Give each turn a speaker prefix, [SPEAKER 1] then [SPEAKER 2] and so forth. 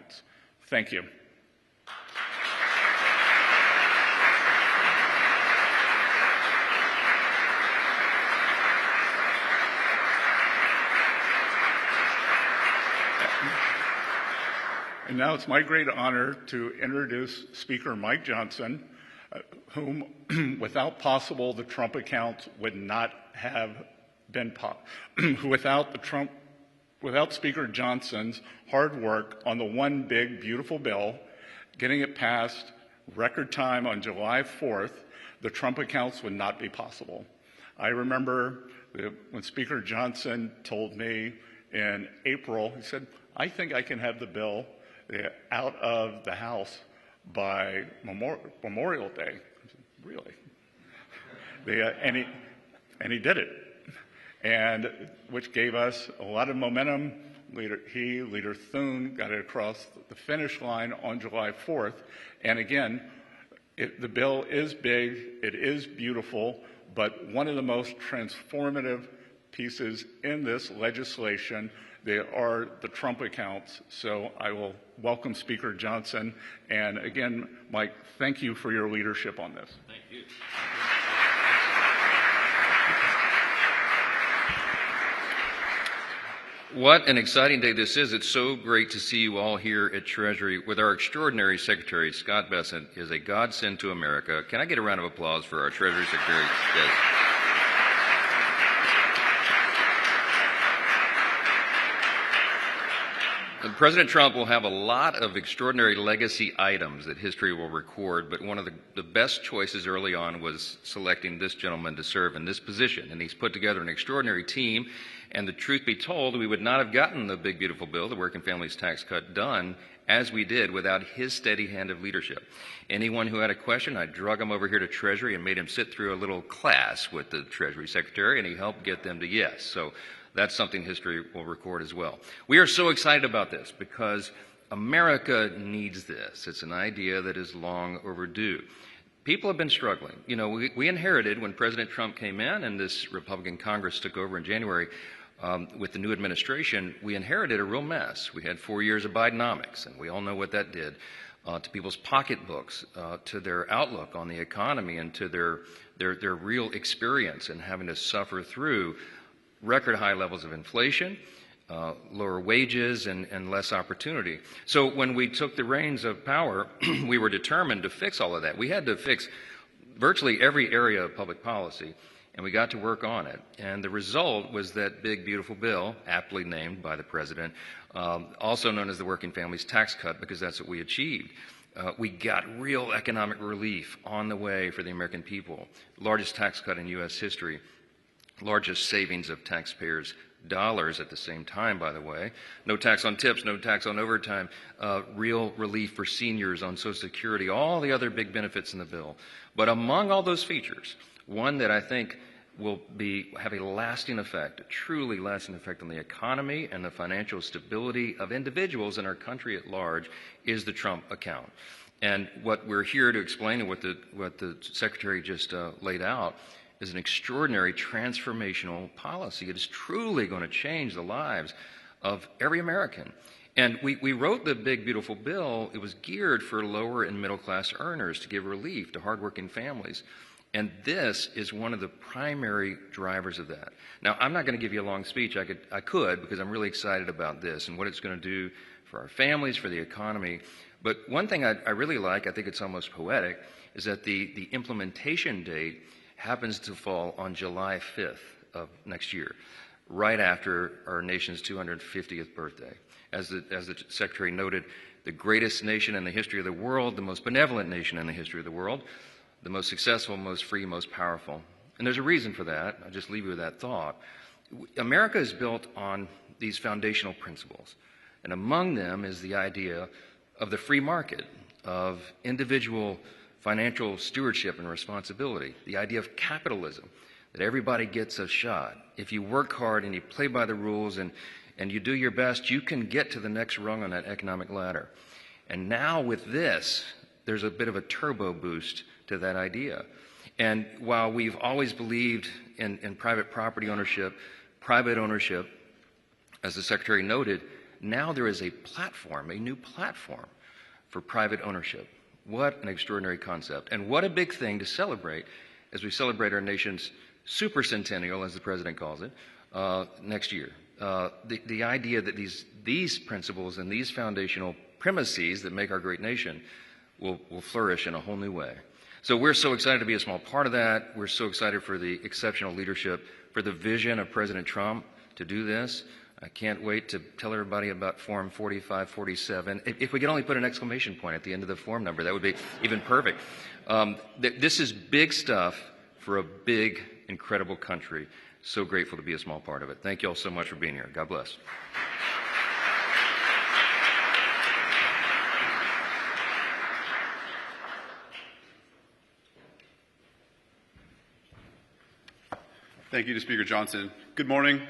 [SPEAKER 1] accounts. Thank you. And now it's my great honor to introduce Speaker Mike Johnson, whom, without the Trump accounts would not have been without Speaker Johnson's hard work on the one big, beautiful bill, getting it passed record time on July 4th, the Trump accounts would not be possible. I remember when Speaker Johnson told me in April, he said, I think I can have the bill out of the House by Memorial Day. I said, really? And he did it, and which gave us a lot of momentum. Leader Thune got it across the finish line on July 4th. And again, the bill is big, it is beautiful, but one of the most transformative pieces in this legislation, they are the Trump accounts. So I will welcome Speaker Johnson. And again, Mike, thank you for your leadership on this.
[SPEAKER 2] Thank you. What an exciting day this is. It's so great to see you all here at Treasury with our extraordinary Secretary, Scott Bessent, is a godsend to America. Can I get a round of applause for our Treasury Secretary? Yes. President Trump will have a lot of extraordinary legacy items that history will record, but one of the best choices early on was selecting this gentleman to serve in this position. And he's put together an extraordinary team, and the truth be told, we would not have gotten the big, beautiful bill, the Working Families Tax Cut, done as we did without his steady hand of leadership. Anyone who had a question, I drug him over here to Treasury and made him sit through a little class with the Treasury Secretary, and he helped get them to yes. So that's something history will record as well. We are so excited about this because America needs this. It's an idea that is long overdue. People have been struggling. You know, we inherited when President Trump came in and this Republican Congress took over in January with the new administration, we inherited a real mess. We had 4 years of Bidenomics, and we all know what that did to people's pocketbooks, to their outlook on the economy, and to their real experience in having to suffer through record high levels of inflation, lower wages, and less opportunity. So when we took the reins of power, we were determined to fix all of that. We had to fix virtually every area of public policy, and we got to work on it. And the result was that big, beautiful bill, aptly named by the president, also known as the Working Families Tax Cut, because that's what we achieved. We got real economic relief on the way for the American people. Largest tax cut in U.S. history. Largest savings of taxpayers' dollars at the same time, by the way. No tax on tips, no tax on overtime, real relief for seniors on Social Security, all the other big benefits in the bill. But among all those features, one that I think will have a lasting effect, a truly lasting effect on the economy and the financial stability of individuals in our country at large, is the Trump account. And what we're here to explain, and what the Secretary just laid out, is an extraordinary transformational policy. It is truly going to change the lives of every American. And we wrote the big, beautiful bill. It was geared for lower and middle class earners to give relief to hardworking families. And this is one of the primary drivers of that. Now, I'm not going to give you a long speech. I could, because I'm really excited about this and what it's going to do for our families, for the economy. But one thing I really like, I think it's almost poetic, is that the implementation date happens to fall on July 5th of next year, right after our nation's 250th birthday. As the Secretary noted, the greatest nation in the history of the world, the most benevolent nation in the history of the world, the most successful, most free, most powerful. And there's a reason for that. I'll just leave you with that thought. America is built on these foundational principles, and among them is the idea of the free market, of individual financial stewardship and responsibility, the idea of capitalism, that everybody gets a shot. If you work hard and you play by the rules and you do your best, you can get to the next rung on that economic ladder. And now with this, there's a bit of a turbo boost to that idea. And while we've always believed in private property ownership, private ownership, as the Secretary noted, Now there is a platform, a new platform for private ownership. What an extraordinary concept. And what a big thing to celebrate as we celebrate our nation's supercentennial, as the president calls it, next year. The idea that these principles and these foundational premises that make our great nation will flourish in a whole new way. So we're so excited to be a small part of that. We're so excited for the exceptional leadership, for the vision of President Trump to do this. I can't wait to tell everybody about Form 4547. If we could only put an exclamation point at the end of the form number, that would be even perfect. This is big stuff for a big, incredible country. So grateful to be a small part of it. Thank you all so much for being here. God bless.
[SPEAKER 3] Thank you to Speaker Johnson. Good morning.